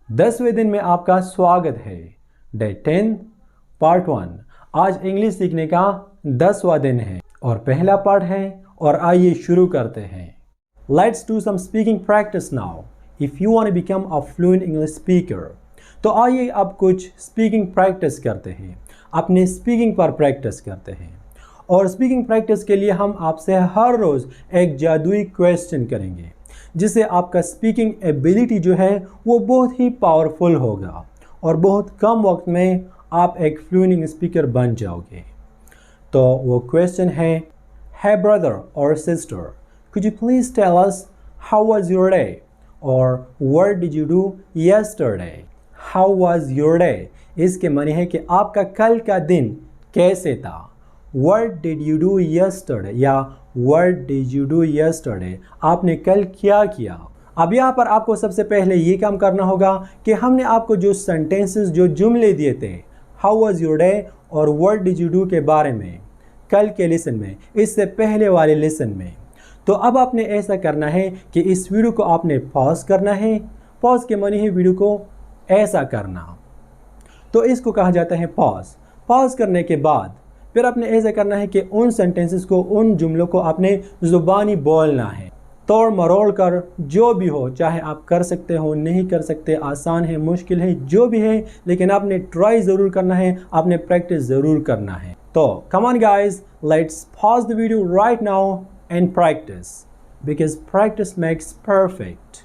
10वें दिन में आपका स्वागत है। Day 10 part 1। आज इंग्लिश सीखने का 10वां दिन है और पहला पार्ट है और आइए शुरू करते हैं। Let's do some speaking practice now if you want to become a fluent English speaker। तो आइए अब कुछ स्पीकिंग प्रैक्टिस करते हैं, अपने स्पीकिंग पर प्रैक्टिस करते हैं। और स्पीकिंग प्रैक्टिस के लिए हम आपसे हर रोज़ एक जादुई क्वेश्चन करेंगे जिससे आपका स्पीकिंग एबिलिटी जो है वो बहुत ही पावरफुल होगा और बहुत कम वक्त में आप एक फ्लुएंट इंग्लिश स्पीकर बन जाओगे। तो वो क्वेश्चन है, Hey brother or sister, could you please tell us how was your day? Or what did you do yesterday? How was your day? इसके माने है कि आपका कल का दिन कैसे था। What did you do yesterday? या What did you do yesterday? आपने कल क्या किया। अब यहाँ पर आपको सबसे पहले ये काम करना होगा कि हमने आपको जो सेंटेंसेस जो जुमले दिए थे How was your day और What did you do के बारे में कल के लेसन में, इससे पहले वाले लेसन में, तो अब आपने ऐसा करना है कि इस वीडियो को आपने पॉज करना है। पॉज के माने है वीडियो को ऐसा करना, तो इसको कहा जाता है पॉज। पॉज करने के बाद फिर आपने ऐसा करना है कि उन सेंटेंसेस को, उन जुमलों को आपने ज़ुबानी बोलना है, तोड़ मरोड़ कर, जो भी हो, चाहे आप कर सकते हो नहीं कर सकते, आसान है मुश्किल है जो भी है, लेकिन आपने ट्राई ज़रूर करना है, आपने प्रैक्टिस ज़रूर करना है। तो come on guys, let's pause the video right now and practice because practice makes perfect।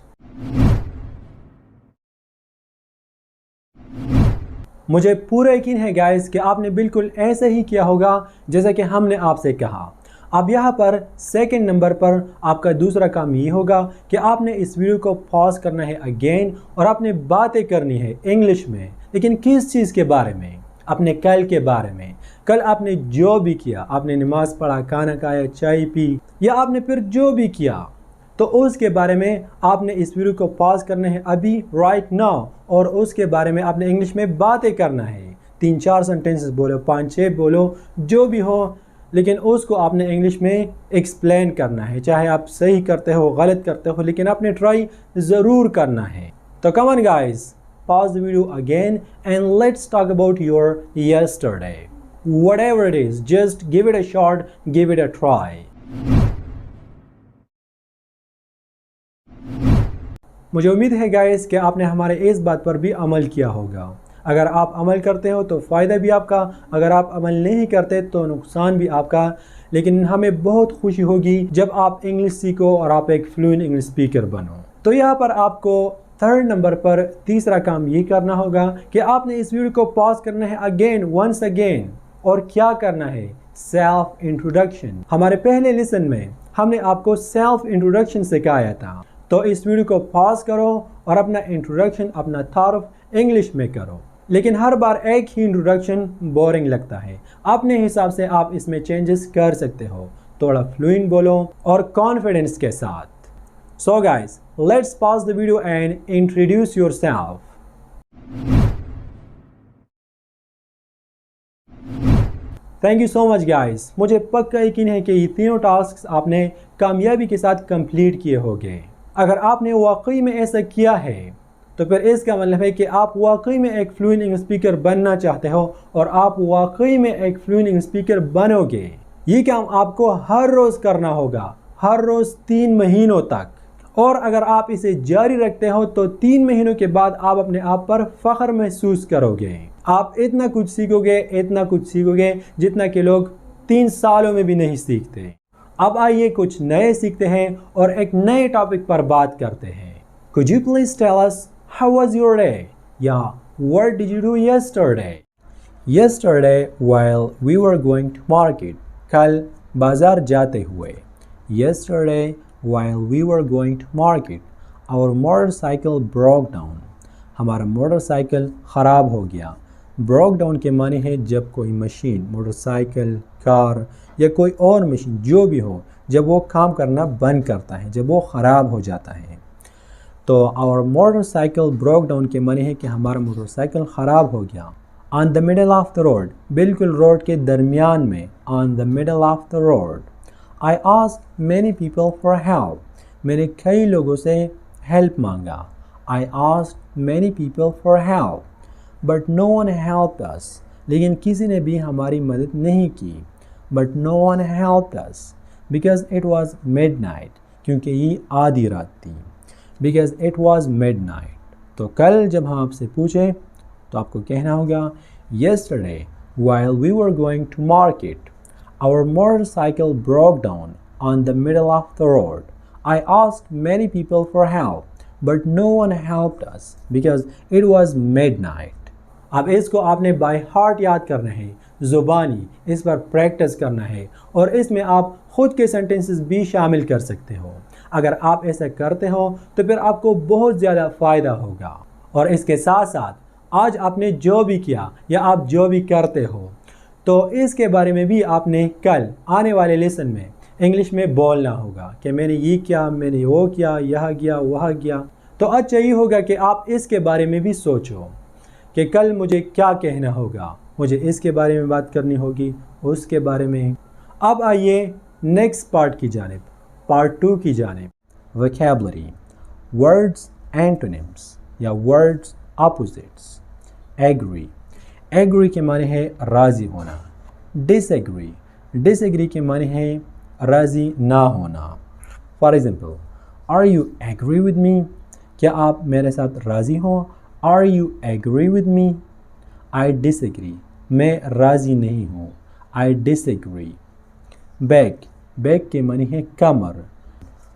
मुझे पूरा यकीन है गाइस कि आपने बिल्कुल ऐसे ही किया होगा जैसा कि हमने आपसे कहा। अब यहाँ पर सेकंड नंबर पर आपका दूसरा काम ये होगा कि आपने इस वीडियो को पॉज करना है अगेन और आपने बातें करनी है इंग्लिश में। लेकिन किस चीज़ के बारे में? अपने कल के बारे में। कल आपने जो भी किया, आपने नमाज पढ़ा, खाना खाया, चाय पी, या आपने फिर जो भी किया, तो उसके बारे में आपने इस वीडियो को पॉज करना है अभी राइट नाउ और उसके बारे में आपने इंग्लिश में बातें करना है। 3-4 सेंटेंसेस बोलो, 5-6 बोलो, जो भी हो, लेकिन उसको आपने इंग्लिश में एक्सप्लेन करना है। चाहे आप सही करते हो गलत करते हो, लेकिन आपने ट्राई ज़रूर करना है। तो come on guys, pause the video again and let's talk about your yesterday। Whatever it is, just give it a shot, give it a try। मुझे उम्मीद है गाइस कि आपने हमारे इस बात पर भी अमल किया होगा। अगर आप अमल करते हो तो फ़ायदा भी आपका, अगर आप अमल नहीं करते तो नुकसान भी आपका। लेकिन हमें बहुत खुशी होगी जब आप इंग्लिश सीखो और आप एक फ्लुएंट इंग्लिश स्पीकर बनो। तो यहाँ पर आपको थर्ड नंबर पर तीसरा काम ये करना होगा कि आपने इस वीडियो को पॉज करना है अगेन, वंस अगेन। और क्या करना है? Self introduction. हमारे पहले लेसन में हमने आपको सेल्फ इंट्रोडक्शन सिखाया था। तो इस वीडियो को पॉज करो और अपना इंट्रोडक्शन, अपना तारुफ इंग्लिश में करो। लेकिन हर बार एक ही इंट्रोडक्शन बोरिंग लगता है। अपने हिसाब से आप इसमें चेंजेस कर सकते हो। थोड़ा फ्लुएंट बोलो और कॉन्फिडेंस के साथ। So guys, let's pause the video and introduce yourself। Thank you so much guys। मुझे पक्का यकीन है कि ये तीनों टास्क आपने कामयाबी के साथ कंप्लीट किए होंगे। अगर आपने वाकई में ऐसा किया है तो फिर इसका मतलब है कि आप वाकई में एक फ्लुएंट इंग्लिश स्पीकर बनना चाहते हो और आप वाकई में एक फ्लुएंट इंग्लिश स्पीकर बनोगे। ये काम आपको हर रोज़ करना होगा, हर रोज़ 3 महीनों तक। और अगर आप इसे जारी रखते हो तो 3 महीनों के बाद आप अपने आप पर फ़ख्र महसूस करोगे। आप इतना कुछ सीखोगे, इतना कुछ सीखोगे जितना कि लोग 3 सालों में भी नहीं सीखते। अब आइए कुछ नए सीखते हैं और एक नए टॉपिक पर बात करते हैं। Could you please tell us how was your day? या what did you do yesterday? Yesterday while we were going to market। कल बाजार जाते हुए। Yesterday while we were going to market, our motorcycle broke down। हमारा motorcycle ख़राब हो गया। Broke down के माने है जब कोई मशीन, मोटरसाइकिल, कार या कोई और मशीन जो भी हो, जब वो काम करना बंद करता है, जब वो ख़राब हो जाता है। तो our motorcycle broke down के माने है कि हमारा मोटरसाइकिल ख़राब हो गया। On the middle of the road, बिल्कुल रोड के दरमियान में। On the middle of the road। I asked many people for help। मैंने कई लोगों से हेल्प मांगा। I asked many people for help, but no one helped us. लेकिन किसी ने भी हमारी मदद नहीं की. But no one helped us because it was midnight. क्योंकि ये आधी रात थी. Because it was midnight. तो कल जब हम आपसे पूछें तो आपको कहना होगा Yesterday, while we were going to market, our motorcycle broke down on the middle of the road. I asked many people for help, but no one helped us because it was midnight. अब इसको आपने by heart याद करना है, ज़ुबानी इस पर practice करना है और इसमें आप खुद के सेंटेंसेस भी शामिल कर सकते हो. अगर आप ऐसा करते हो तो फिर आपको बहुत ज़्यादा फ़ायदा होगा. और इसके साथ साथ आज आपने जो भी किया या आप जो भी करते हो तो इसके बारे में भी आपने कल आने वाले लेसन में इंग्लिश में बोलना होगा कि मैंने ये किया, मैंने वो किया, यहाँ गया, वहाँ गया. तो अच्छा ये होगा कि आप इसके बारे में भी सोचो कि कल मुझे क्या कहना होगा, मुझे इसके बारे में बात करनी होगी, उसके बारे में. अब आइए नेक्स्ट पार्ट की जानिब, पार्ट 2 की जानिब. वोकैबुलरी, वर्ड्स एंटोनिम्स या वर्ड्स ऑपोजिट्स. एग्री, एग्री के माने है राज़ी होना. डिसएग्री, डिसएग्री के माने है राज़ी ना होना. For example, are you agree with me, क्या आप मेरे साथ राज़ी हो. Are you agree with me. I disagree, मैं राज़ी नहीं हूँ. I disagree. बैक, बैक के माने है कमर.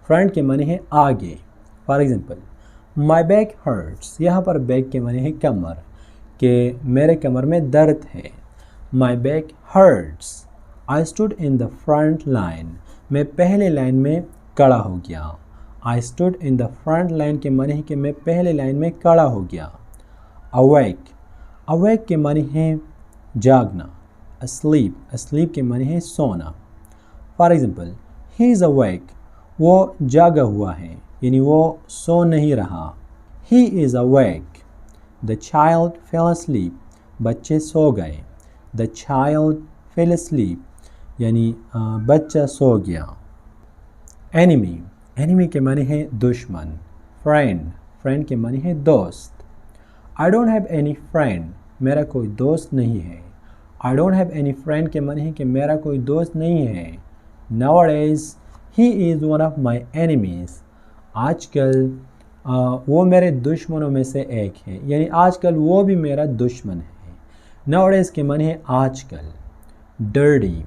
फ्रंट के माने है आगे. For example, my back hurts, यहाँ पर बैक के माने है कमर, कि मेरे कमर में दर्द है. My back hurts. I stood in the front line, मैं पहले लाइन में खड़ा हो गया. I stood in the front line के माने है कि मैं पहले लाइन में खड़ा हो गया. अवेक, अवेक के माने है जागना. अस्लीप, अस्लीप के माने है सोना. For example, he is awake, वो जागा हुआ है, यानी वो सो नहीं रहा. He is awake. The child fail asleep, बच्चे सो गए. द चाइल्ड फेल अस्लीप, यानी बच्चा सो गया. एनिमी, एनिमी के माने है दुश्मन. फ्रेंड, फ्रेंड के माने है दोस्त. I don't have any friend, मेरा कोई दोस्त नहीं है. I don't have any friend के माने है कि मेरा कोई दोस्त नहीं है. Nowadays he is one of my enemies, आजकल वो मेरे दुश्मनों में से एक है, यानी आजकल वो भी मेरा दुश्मन है. नाउअडेज के माने है आजकल. डर्टी,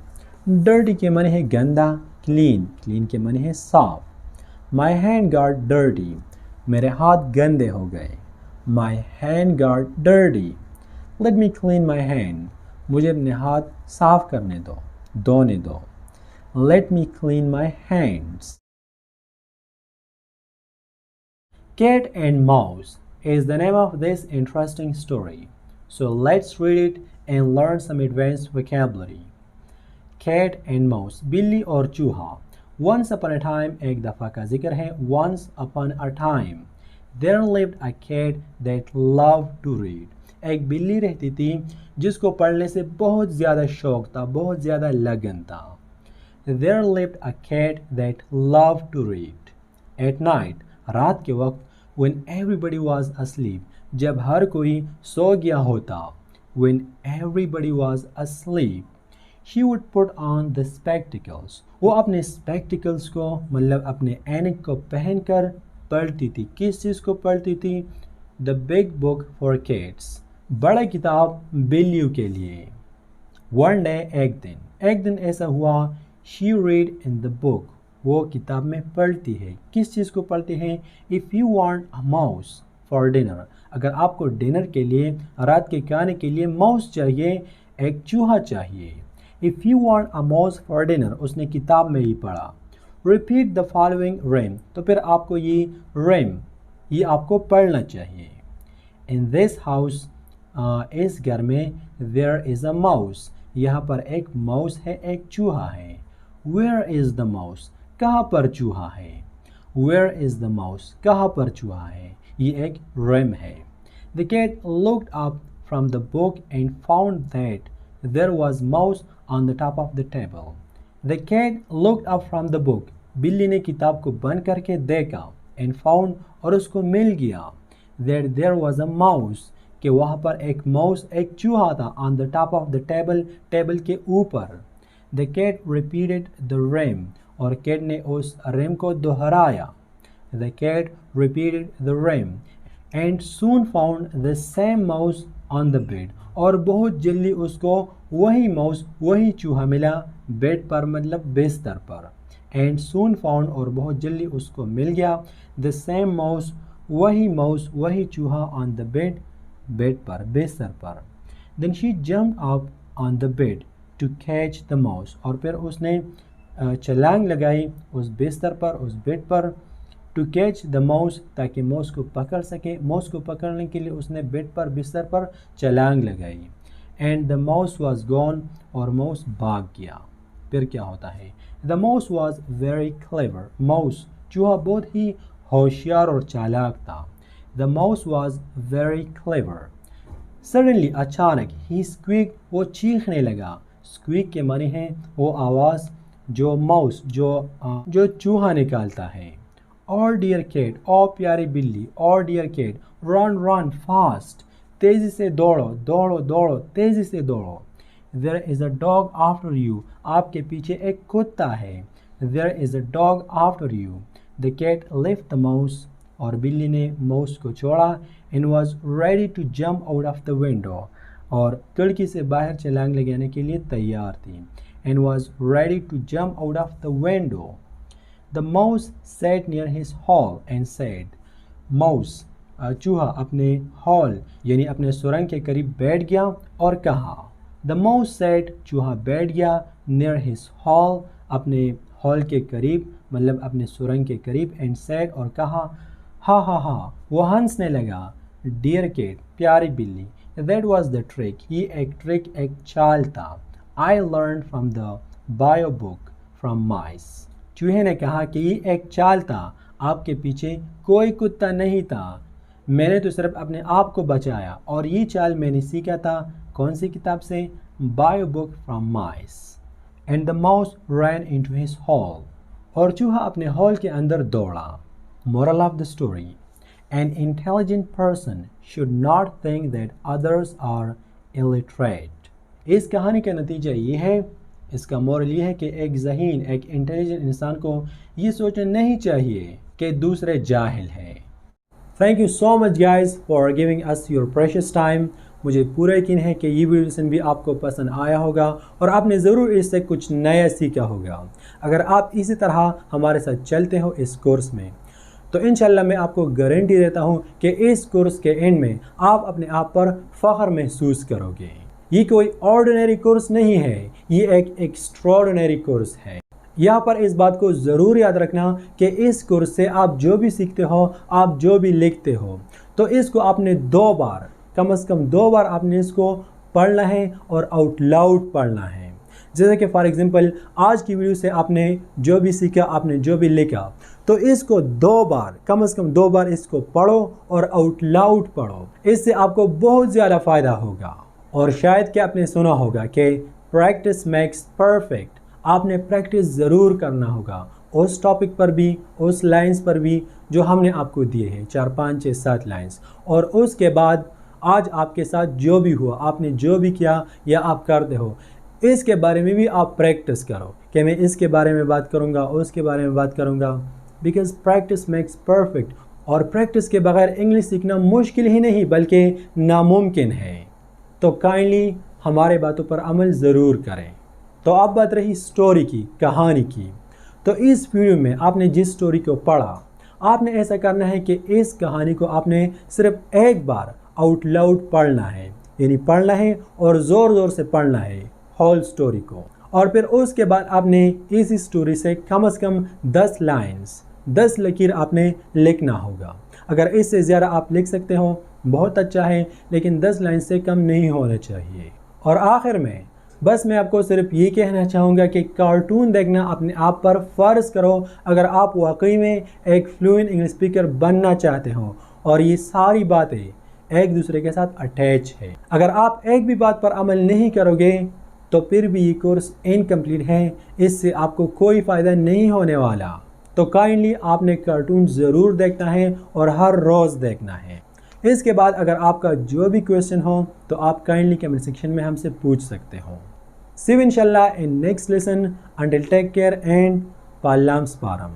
डर्टी के माने है गंदा. क्लीन, क्लीन के माने है साफ. माई हैंड गॉट डर्टी, मेरे हाथ गंदे हो गए. My hand got dirty. Let me clean my hand, मुझे अपने हाथ साफ करने दो, धोने दो. Let me clean my hands. Cat and Mouse is the name of this interesting story. So let's read it and learn some advanced vocabulary. Cat and Mouse, बिल्ली और चूहा. Once upon a time, एक दफ़ा का जिक्र है. Once upon a time, there lived a cat that loved to read. एक बिल्ली रहती थी जिसको पढ़ने से बहुत ज़्यादा शौक था, बहुत ज़्यादा लगन था. There lived a cat that loved to read. At night, रात के वक्त, when everybody was asleep, जब हर कोई सो गया होता, when everybody was asleep, she would put on the spectacles. वो अपने spectacles को, मतलब अपने ऐनक को पहनकर पढ़ती थी. किस चीज़ को पढ़ती थी? The big book for cats, बड़ा किताब बिल्लियों के लिए. One day, एक दिन ऐसा हुआ, she read in the book, वो किताब में पढ़ती है. किस चीज़ को पढ़ती है? If you want a mouse for dinner, अगर आपको डिनर के लिए, रात के खाने के लिए माउस चाहिए, एक चूहा चाहिए. If you want a mouse for dinner, उसने किताब में ही पढ़ा. Repeat the following rhyme, तो फिर आपको ये rhyme, ये आपको पढ़ना चाहिए. In this house, इस घर में, there is a mouse, यहाँ पर एक माउस है, एक चूहा है. Where is the mouse, कहाँ पर चूहा है. Where is the mouse, कहाँ पर चूहा है. ये एक rhyme है. The cat looked up from the book and found that there was mouse on the top of the table. The cat looked up from the book, बिल्ली ने किताब को बंद करके देखा. And found, और उसको मिल गया. That there was a mouse, कि वहाँ पर एक माउस, एक चूहा था, on the top of the table, table के ऊपर। The cat repeated the rhyme, और कैट ने उस रेम को दोहराया। The cat repeated the rhyme and soon found the same mouse on the bed, और बहुत जल्दी उसको वही माउस, वही चूहा मिला बेड पर, मतलब बिस्तर पर। एंड सून फाउंड, और बहुत जल्दी उसको मिल गया, द सेम माउस, वही चूहा ऑन द बेड, बेड पर, बिस्तर पर। Then she jumped up on the bed to catch the mouse, और फिर उसने छलांग लगाई उस बिस्तर पर, उस बेड पर, टू कैच द माउस, ताकि माउस को पकड़ सके। माउस को पकड़ने के लिए उसने बेड पर, बिस्तर पर छलांग लगाई। And the mouse was gone, और माउस भाग गया। फिर क्या होता है, the mouse was very clever, mouse चूहा बहुत ही होशियार और चालाक था। The mouse was very clever. Suddenly, अचानक, ही स्क्वीक, वो चीखने लगा। स्क्वीक के माने हैं वो आवाज़ जो माउस, जो चूहा निकालता है। और डियर कैट, ओ प्यारी बिल्ली, और dear cat, run run fast, तेज़ी से दौड़ो, दौड़ो दौड़ो, तेज़ी से दौड़ो। There is a dog after you, आपके पीछे एक कुत्ता है। There is a dog after you. The cat left the mouse, और बिल्ली ने माउस को छोड़ा। And was ready to jump out of the window, और खिड़की से बाहर छलांग लगाने के लिए तैयार थी। And was ready to jump out of the window. The mouse sat near his hole and said, mouse चूहा अपने हॉल यानी अपने सुरंग के करीब बैठ गया और कहा। द माउस sat, चूहा बैठ गया, near his hole, अपने हॉल के करीब, मतलब अपने सुरंग के करीब, and said, और कहा, हा हा हा, वो हंसने लगा। डियर कैट, प्यारी बिल्ली, that was the trick, ये एक ट्रिक, एक चाल था। I learned from the bio book from mice, चूहे ने कहा कि ये एक चाल था, आपके पीछे कोई कुत्ता नहीं था, मैंने तो सिर्फ अपने आप को बचाया, और ये चाल मैंने सीखा था कौन सी किताब से, bio book from mice. And the mouse ran into his hole, और चूहा अपने हॉल के अंदर दौड़ा। Moral of the story, an intelligent person should not think that others are illiterate. इस कहानी का नतीजा ये है, इसका मोरल ये है कि एक ज़हीन, एक इंटेलिजेंट इंसान को ये सोचना नहीं चाहिए कि दूसरे जाहिल हैं। Thank you so much guys for giving us your precious time. मुझे पूरा यकीन है कि ये वीडियो भी आपको पसंद आया होगा और आपने ज़रूर इससे कुछ नया सीखा होगा। अगर आप इसी तरह हमारे साथ चलते हो इस कोर्स में, तो इंशाल्लाह मैं आपको गारंटी देता हूँ कि इस कोर्स के एंड में आप अपने आप पर फ़ख्र महसूस करोगे। ये कोई ऑर्डिनरी कोर्स नहीं है, ये एक एक्स्ट्राऑर्डिनरी कोर्स है। यहाँ पर इस बात को ज़रूर याद रखना कि इस कोर्स से आप जो भी सीखते हो, आप जो भी लिखते हो, तो इसको आपने 2 बार, कम से कम 2 बार आपने इसको पढ़ना है और आउट लाउड पढ़ना है। जैसे कि फॉर एग्ज़ाम्पल आज की वीडियो से आपने जो भी सीखा, आपने जो भी लिखा, तो इसको 2 बार, कम से कम 2 बार इसको पढ़ो और आउट लाउड पढ़ो। इससे आपको बहुत ज़्यादा फ़ायदा होगा। और शायद कि आपने सुना होगा कि प्रैक्टिस मेक्स परफेक्ट। आपने प्रैक्टिस ज़रूर करना होगा उस टॉपिक पर भी, उस लाइंस पर भी जो हमने आपको दिए हैं, 4, 5, 6, 7 लाइंस। और उसके बाद आज आपके साथ जो भी हुआ, आपने जो भी किया या आप करते हो, इसके बारे में भी आप प्रैक्टिस करो कि मैं इसके बारे में बात करूँगा, उसके बारे में बात करूँगा। Because practice makes perfect. और प्रैक्टिस के बगैर इंग्लिश सीखना मुश्किल ही नहीं बल्कि नामुमकिन है। तो काइंडली हमारे बातों पर अमल ज़रूर करें। तो अब बात रही स्टोरी की, कहानी की। तो इस वीडियो में आपने जिस स्टोरी को पढ़ा, आपने ऐसा करना है कि इस कहानी को आपने सिर्फ एक बार आउट लाउड पढ़ना है, यानी पढ़ना है और ज़ोर ज़ोर से पढ़ना है होल स्टोरी को। और फिर उसके बाद आपने इस स्टोरी से कम 10 लाइन्स, 10 लकीर आपने लिखना होगा। अगर इससे ज़्यादा आप लिख सकते हो बहुत अच्छा है, लेकिन 10 लाइन से कम नहीं होना चाहिए। और आखिर में बस मैं आपको सिर्फ ये कहना चाहूँगा कि कार्टून देखना अपने आप पर फ़र्ज़ करो अगर आप वाकई में एक फ्लुएंट इंग्लिश स्पीकर बनना चाहते हो। और ये सारी बातें एक दूसरे के साथ अटैच है। अगर आप एक भी बात पर अमल नहीं करोगे तो फिर भी ये कोर्स इनकम्प्लीट है, इससे आपको कोई फ़ायदा नहीं होने वाला। तो काइंडली आपने कार्टून ज़रूर देखना है और हर रोज़ देखना है। इसके बाद अगर आपका जो भी क्वेश्चन हो तो आप काइंडली कमेंट सेक्शन में हमसे पूछ सकते हो। See you inshallah in next lesson. Until take care and Palam Sparam.